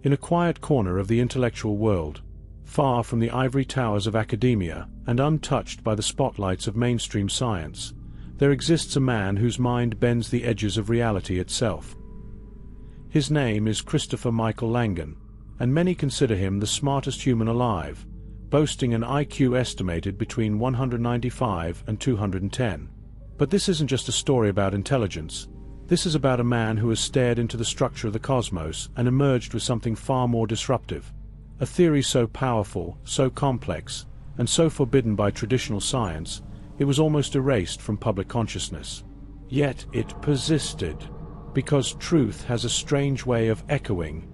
In a quiet corner of the intellectual world, far from the ivory towers of academia and untouched by the spotlights of mainstream science, there exists a man whose mind bends the edges of reality itself. His name is Christopher Michael Langan, and many consider him the smartest human alive, boasting an IQ estimated between 195 and 210. But this isn't just a story about intelligence. This is about a man who has stared into the structure of the cosmos and emerged with something far more disruptive. A theory so powerful, so complex, and so forbidden by traditional science, it was almost erased from public consciousness. Yet it persisted, because truth has a strange way of echoing,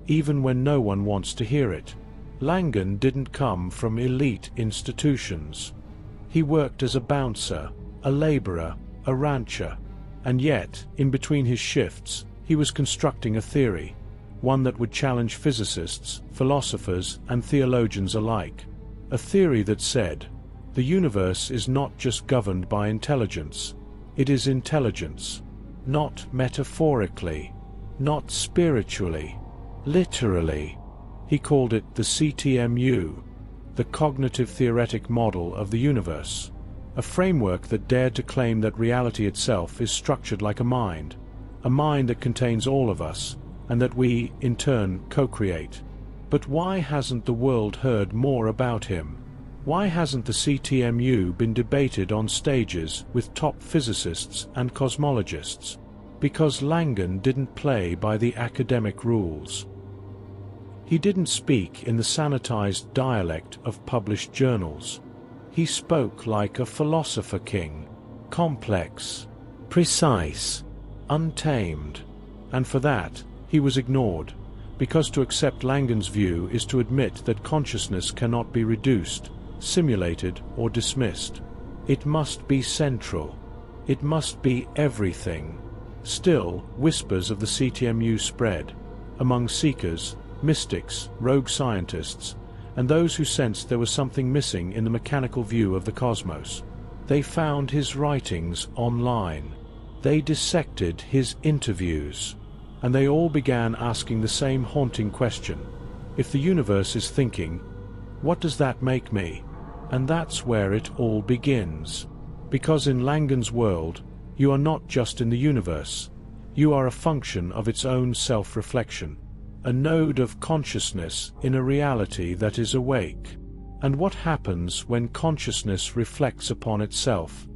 even when no one wants to hear it. Langan didn't come from elite institutions. He worked as a bouncer, a laborer, a rancher, and yet, in between his shifts, he was constructing a theory, one that would challenge physicists, philosophers, and theologians alike. A theory that said, the universe is not just governed by intelligence, it is intelligence. Not metaphorically, not spiritually, literally. He called it the CTMU, the Cognitive Theoretic Model of the Universe, a framework that dared to claim that reality itself is structured like a mind that contains all of us, and that we, in turn, co-create. But why hasn't the world heard more about him? Why hasn't the CTMU been debated on stages with top physicists and cosmologists? Because Langan didn't play by the academic rules. He didn't speak in the sanitized dialect of published journals. He spoke like a philosopher king, complex, precise, untamed. And for that, he was ignored, because to accept Langan's view is to admit that consciousness cannot be reduced, simulated, or dismissed. It must be central. It must be everything. Still, whispers of the CTMU spread, among seekers, mystics, rogue scientists, and those who sensed there was something missing in the mechanical view of the cosmos. They found his writings online. They dissected his interviews. And they all began asking the same haunting question. If the universe is thinking, what does that make me? And that's where it all begins. Because in Langan's world, you are not just in the universe. You are a function of its own self-reflection, a node of consciousness in a reality that is awake. And what happens when consciousness reflects upon itself?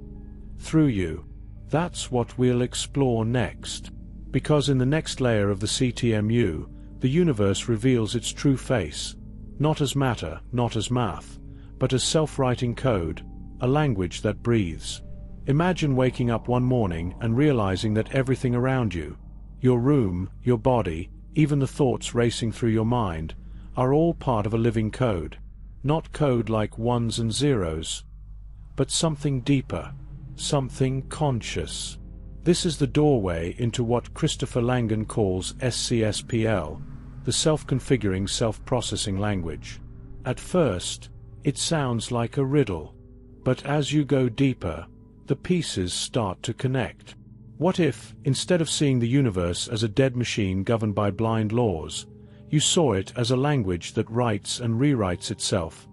Through you. That's what we'll explore next. Because in the next layer of the CTMU, the universe reveals its true face, not as matter, not as math, but as self-writing code, a language that breathes. Imagine waking up one morning and realizing that everything around you, your room, your body, even the thoughts racing through your mind, are all part of a living code. Not code like ones and zeros, but something deeper, something conscious. This is the doorway into what Christopher Langan calls SCSPL, the self-configuring self-processing language. At first, it sounds like a riddle, but as you go deeper, the pieces start to connect. What if, instead of seeing the universe as a dead machine governed by blind laws, you saw it as a language that writes and rewrites itself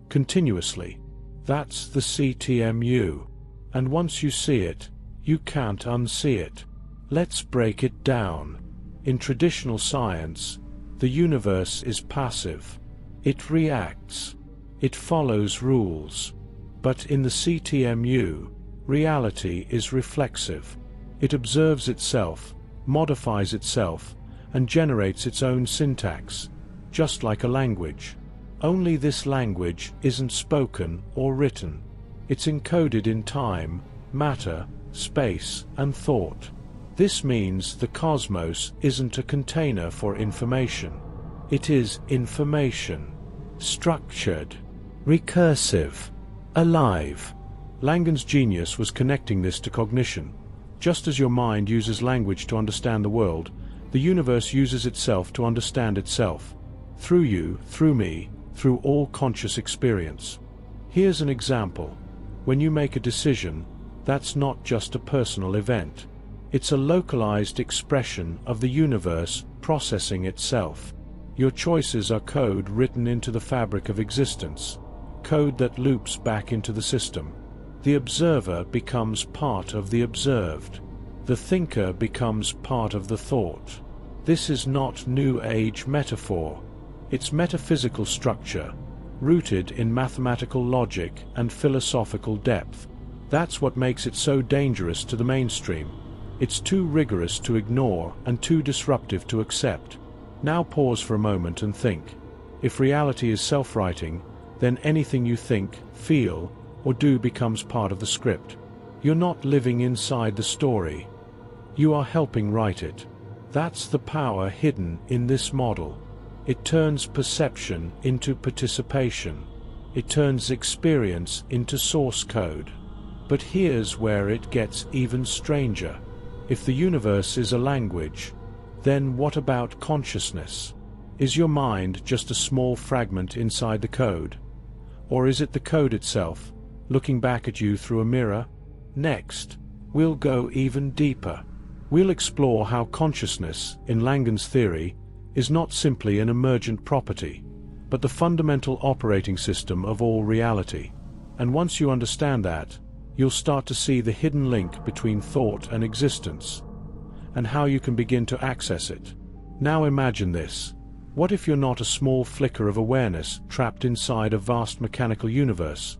continuously? That's the CTMU. And once you see it, you can't unsee it. Let's break it down. In traditional science, the universe is passive. It reacts. It follows rules. But in the CTMU, reality is reflexive. It observes itself, modifies itself, and generates its own syntax, just like a language. Only this language isn't spoken or written. It's encoded in time, matter, space, and thought. This means the cosmos isn't a container for information. It is information. Structured. Recursive. Alive. Langan's genius was connecting this to cognition. Just as your mind uses language to understand the world, the universe uses itself to understand itself. Through you, through me, through all conscious experience. Here's an example. When you make a decision, that's not just a personal event. It's a localized expression of the universe processing itself. Your choices are code written into the fabric of existence, code that loops back into the system. The observer becomes part of the observed. The thinker becomes part of the thought. This is not New Age metaphor. It's metaphysical structure, rooted in mathematical logic and philosophical depth. That's what makes it so dangerous to the mainstream. It's too rigorous to ignore and too disruptive to accept. Now pause for a moment and think. If reality is self-writing, then anything you think, feel, or do becomes part of the script. You're not living inside the story. You are helping write it. That's the power hidden in this model. It turns perception into participation. It turns experience into source code. But here's where it gets even stranger. If the universe is a language, then what about consciousness? Is your mind just a small fragment inside the code? Or is it the code itself, looking back at you through a mirror? Next, we'll go even deeper. We'll explore how consciousness, in Langan's theory, is not simply an emergent property, but the fundamental operating system of all reality. And once you understand that, you'll start to see the hidden link between thought and existence, and how you can begin to access it. Now imagine this. What if you're not a small flicker of awareness trapped inside a vast mechanical universe,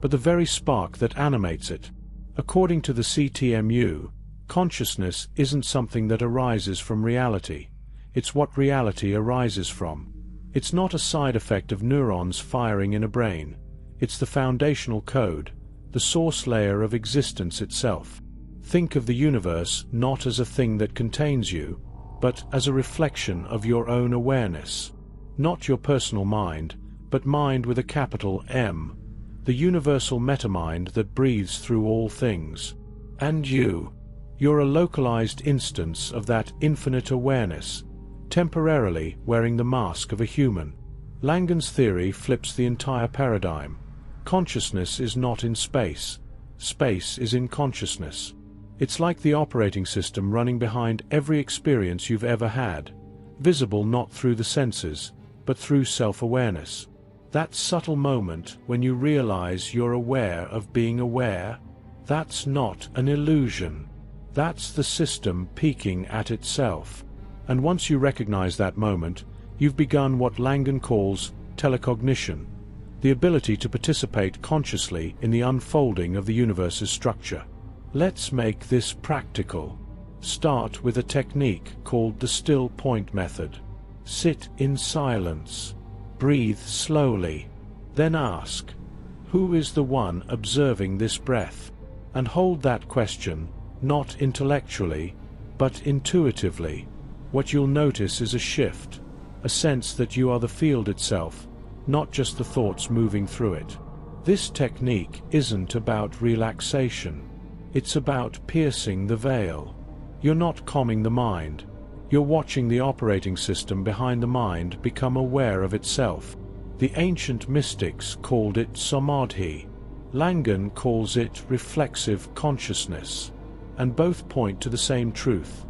but the very spark that animates it? According to the CTMU, consciousness isn't something that arises from reality. It's what reality arises from. It's not a side effect of neurons firing in a brain. It's the foundational code, the source layer of existence itself. Think of the universe not as a thing that contains you, but as a reflection of your own awareness. Not your personal mind, but mind with a capital M, the universal metamind that breathes through all things. And you're a localized instance of that infinite awareness, temporarily wearing the mask of a human. Langan's theory flips the entire paradigm. Consciousness is not in space. Space is in consciousness. It's like the operating system running behind every experience you've ever had, visible not through the senses, but through self-awareness. That subtle moment when you realize you're aware of being aware, that's not an illusion. That's the system peeking at itself. And once you recognize that moment, you've begun what Langan calls telecognition, the ability to participate consciously in the unfolding of the universe's structure. Let's make this practical. Start with a technique called the still point method. Sit in silence. Breathe slowly. Then ask, who is the one observing this breath? And hold that question, not intellectually, but intuitively. What you'll notice is a shift, a sense that you are the field itself, not just the thoughts moving through it. This technique isn't about relaxation. It's about piercing the veil. You're not calming the mind. You're watching the operating system behind the mind become aware of itself. The ancient mystics called it samadhi. Langan calls it reflexive consciousness. And both point to the same truth.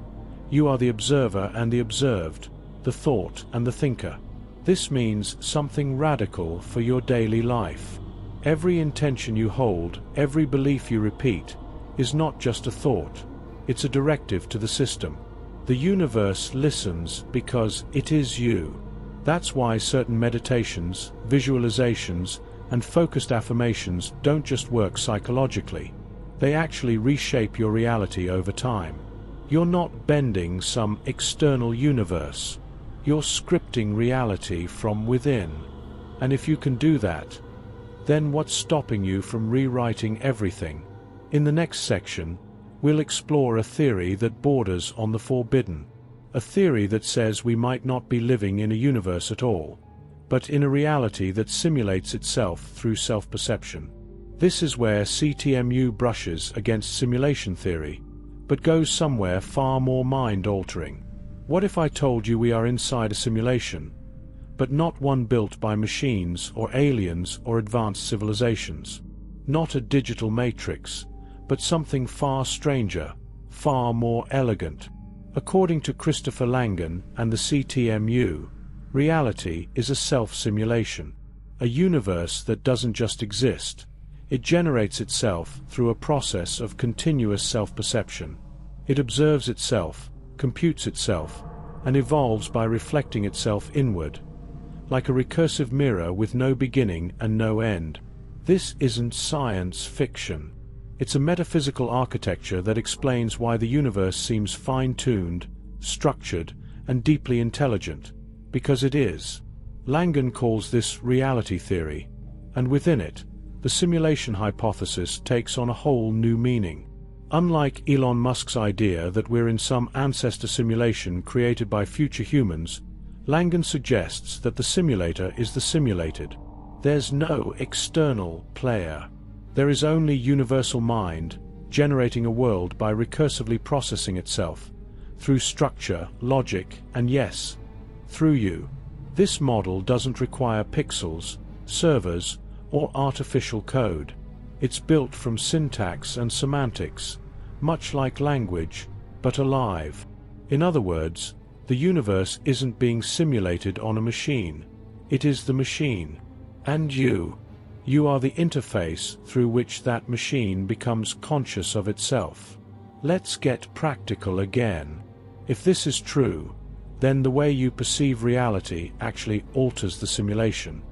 You are the observer and the observed, the thought and the thinker. This means something radical for your daily life. Every intention you hold, every belief you repeat, is not just a thought. It's a directive to the system. The universe listens because it is you. That's why certain meditations, visualizations, and focused affirmations don't just work psychologically. They actually reshape your reality over time. You're not bending some external universe. You're scripting reality from within. And if you can do that, then what's stopping you from rewriting everything? In the next section, we'll explore a theory that borders on the forbidden. A theory that says we might not be living in a universe at all, but in a reality that simulates itself through self-perception. This is where CTMU brushes against simulation theory, but goes somewhere far more mind-altering. What if I told you we are inside a simulation, but not one built by machines or aliens or advanced civilizations? Not a digital matrix, but something far stranger, far more elegant. According to Christopher Langan and the CTMU, Reality is a self-simulation, a universe that doesn't just exist. It generates itself through a process of continuous self-perception. It observes itself, computes itself, and evolves by reflecting itself inward, like a recursive mirror with no beginning and no end. This isn't science fiction. It's a metaphysical architecture that explains why the universe seems fine-tuned, structured, and deeply intelligent, because it is. Langan calls this reality theory, and within it, the simulation hypothesis takes on a whole new meaning. Unlike Elon Musk's idea that we're in some ancestor simulation created by future humans, Langan suggests that the simulator is the simulated. There's no external player. There is only universal mind, generating a world by recursively processing itself, through structure, logic, and yes, through you. This model doesn't require pixels, servers, or artificial code. It's built from syntax and semantics, much like language, but alive. In other words, the universe isn't being simulated on a machine. It is the machine. And you are the interface through which that machine becomes conscious of itself. Let's get practical again. If this is true, then the way you perceive reality actually alters the simulation.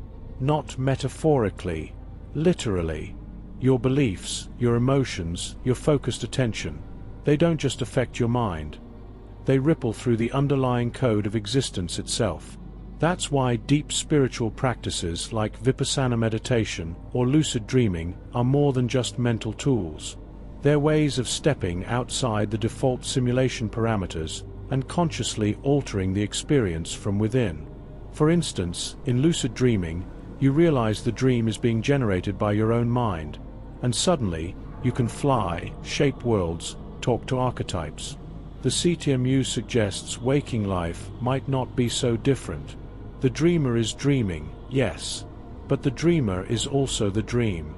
Not metaphorically, literally. Your beliefs, your emotions, your focused attention, they don't just affect your mind. They ripple through the underlying code of existence itself. That's why deep spiritual practices like Vipassana meditation or lucid dreaming are more than just mental tools. They're ways of stepping outside the default simulation parameters and consciously altering the experience from within. For instance, in lucid dreaming, you realize the dream is being generated by your own mind, and suddenly, you can fly, shape worlds, talk to archetypes. The CTMU suggests waking life might not be so different. The dreamer is dreaming, yes, but the dreamer is also the dream.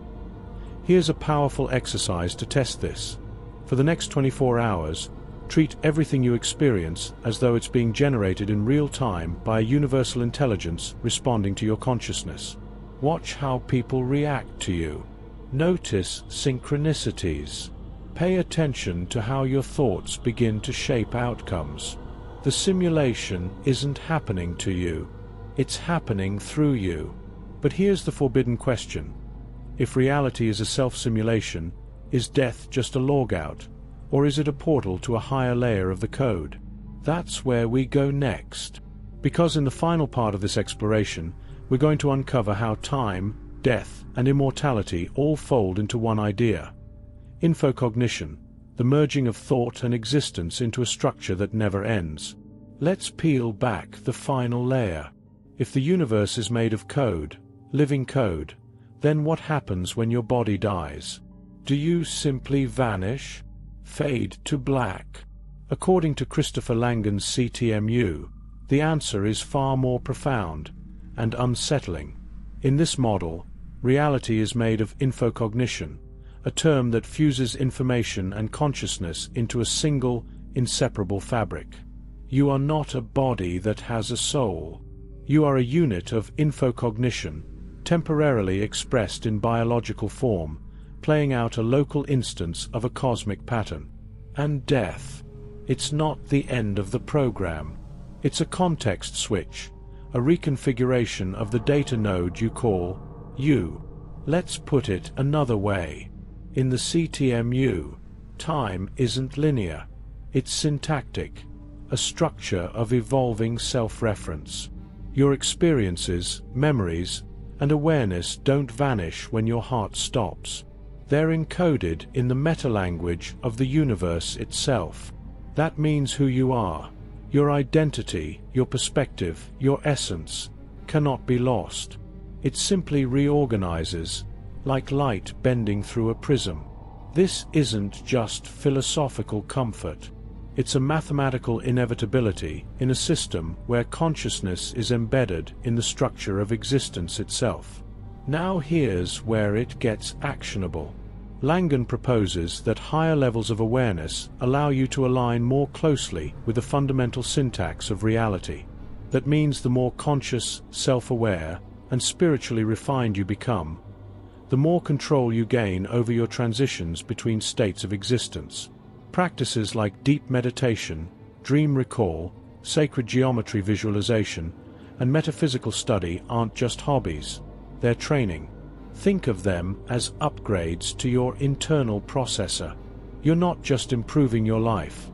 Here's a powerful exercise to test this. For the next 24 hours, treat everything you experience as though it's being generated in real time by a universal intelligence responding to your consciousness. Watch how people react to you. Notice synchronicities. Pay attention to how your thoughts begin to shape outcomes. The simulation isn't happening to you. It's happening through you. But here's the forbidden question. If reality is a self-simulation, is death just a logout? Or is it a portal to a higher layer of the code? That's where we go next. Because in the final part of this exploration, we're going to uncover how time, death, and immortality all fold into one idea. Infocognition, the merging of thought and existence into a structure that never ends. Let's peel back the final layer. If the universe is made of code, living code, then what happens when your body dies? Do you simply vanish? Fade to black? According to Christopher Langan's CTMU, the answer is far more profound and unsettling. In this model, reality is made of infocognition, a term that fuses information and consciousness into a single, inseparable fabric. You are not a body that has a soul. You are a unit of infocognition, temporarily expressed in biological form, playing out a local instance of a cosmic pattern. And death. It's not the end of the program. It's a context switch, a reconfiguration of the data node you call you. Let's put it another way. In the CTMU, time isn't linear. It's syntactic, a structure of evolving self-reference. Your experiences, memories, and awareness don't vanish when your heart stops. They're encoded in the meta-language of the universe itself. That means who you are. Your identity, your perspective, your essence, cannot be lost. It simply reorganizes, like light bending through a prism. This isn't just philosophical comfort. It's a mathematical inevitability in a system where consciousness is embedded in the structure of existence itself. Now here's where it gets actionable. Langan proposes that higher levels of awareness allow you to align more closely with the fundamental syntax of reality. That means the more conscious, self-aware, and spiritually refined you become, the more control you gain over your transitions between states of existence. Practices like deep meditation, dream recall, sacred geometry visualization, and metaphysical study aren't just hobbies, they're training. Think of them as upgrades to your internal processor. You're not just improving your life.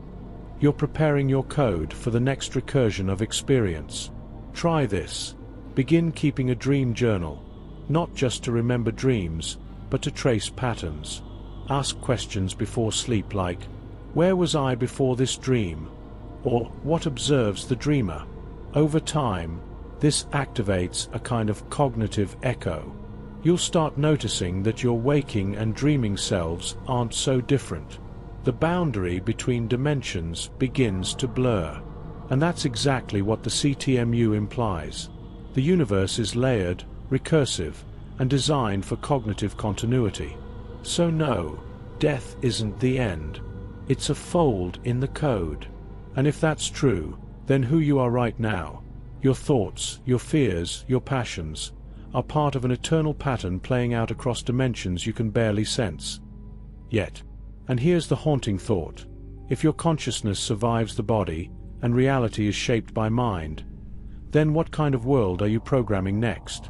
You're preparing your code for the next recursion of experience. Try this. Begin keeping a dream journal, not just to remember dreams, but to trace patterns. Ask questions before sleep like, where was I before this dream? Or, what observes the dreamer? Over time, this activates a kind of cognitive echo. You'll start noticing that your waking and dreaming selves aren't so different. The boundary between dimensions begins to blur. And that's exactly what the CTMU implies. The universe is layered, recursive, and designed for cognitive continuity. So no, death isn't the end. It's a fold in the code. And if that's true, then who you are right now, your thoughts, your fears, your passions, are part of an eternal pattern playing out across dimensions you can barely sense yet. And here's the haunting thought. If your consciousness survives the body, and reality is shaped by mind, then what kind of world are you programming next?